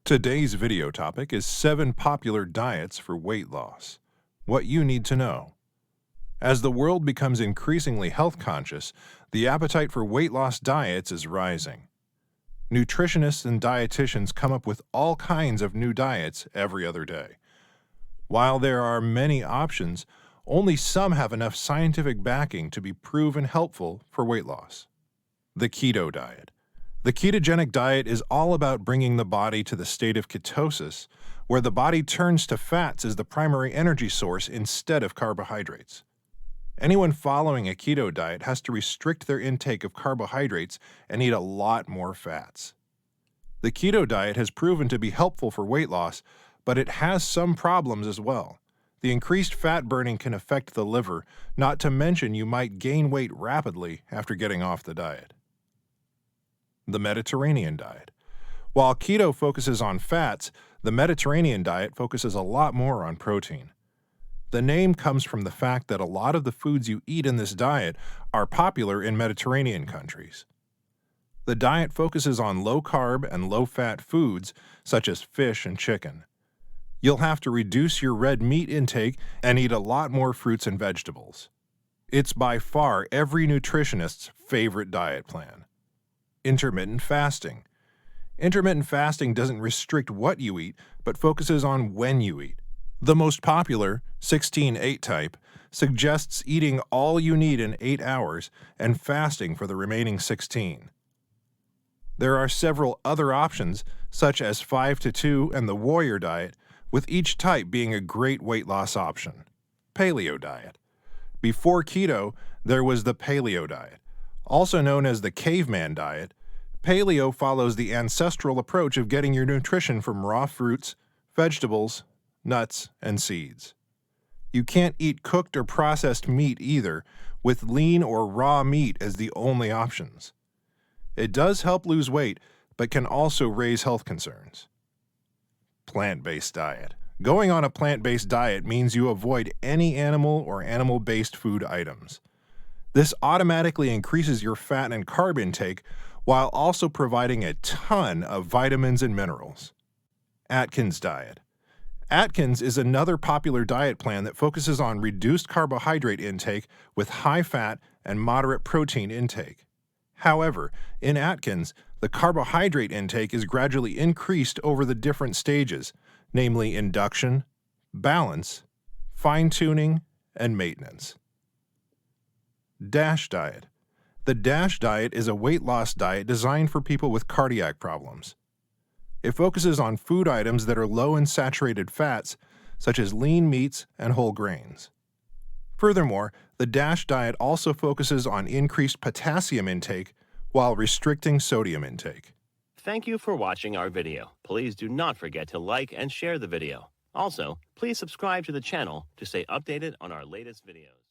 Today's video topic is 7 popular diets for weight loss. What you need to know. As the world becomes increasingly health conscious, the appetite for weight loss diets is rising. Nutritionists and dietitians come up with all kinds of new diets every other day. While there are many options, only some have enough scientific backing to be proven helpful for weight loss. The keto diet. The ketogenic diet is all about bringing the body to the state of ketosis, where the body turns to fats as the primary energy source instead of carbohydrates. Anyone following a keto diet has to restrict their intake of carbohydrates and eat a lot more fats. The keto diet has proven to be helpful for weight loss, but it has some problems as well. The increased fat burning can affect the liver, not to mention you might gain weight rapidly after getting off the diet. The Mediterranean diet. While keto focuses on fats, the Mediterranean diet focuses a lot more on protein. The name comes from the fact that a lot of the foods you eat in this diet are popular in Mediterranean countries. The diet focuses on low-carb and low-fat foods such as fish and chicken. You'll have to reduce your red meat intake and eat a lot more fruits and vegetables. It's by far every nutritionist's favorite diet plan. Intermittent fasting. Intermittent fasting doesn't restrict what you eat, but focuses on when you eat. The most popular, 16-8 type, suggests eating all you need in 8 hours and fasting for the remaining 16. There are several other options, such as 5-2 and the warrior diet, with each type being a great weight loss option. Paleo diet. Before keto, there was the paleo diet. Also known as the caveman diet, paleo follows the ancestral approach of getting your nutrition from raw fruits, vegetables, nuts, and seeds. You can't eat cooked or processed meat either, with lean or raw meat as the only options. It does help lose weight, but can also raise health concerns. Plant-based diet. Going on a plant-based diet means you avoid any animal or animal-based food items. This automatically increases your fat and carb intake while also providing a ton of vitamins and minerals. Atkins diet. Atkins is another popular diet plan that focuses on reduced carbohydrate intake with high fat and moderate protein intake. However, in Atkins, the carbohydrate intake is gradually increased over the different stages, namely induction, balance, fine-tuning, and maintenance. DASH diet. The DASH diet is a weight loss diet designed for people with cardiac problems. It focuses on food items that are low in saturated fats, such as lean meats and whole grains. Furthermore, the DASH diet also focuses on increased potassium intake while restricting sodium intake. Thank you for watching our video. Please do not forget to like and share the video. Also, please subscribe to the channel to stay updated on our latest videos.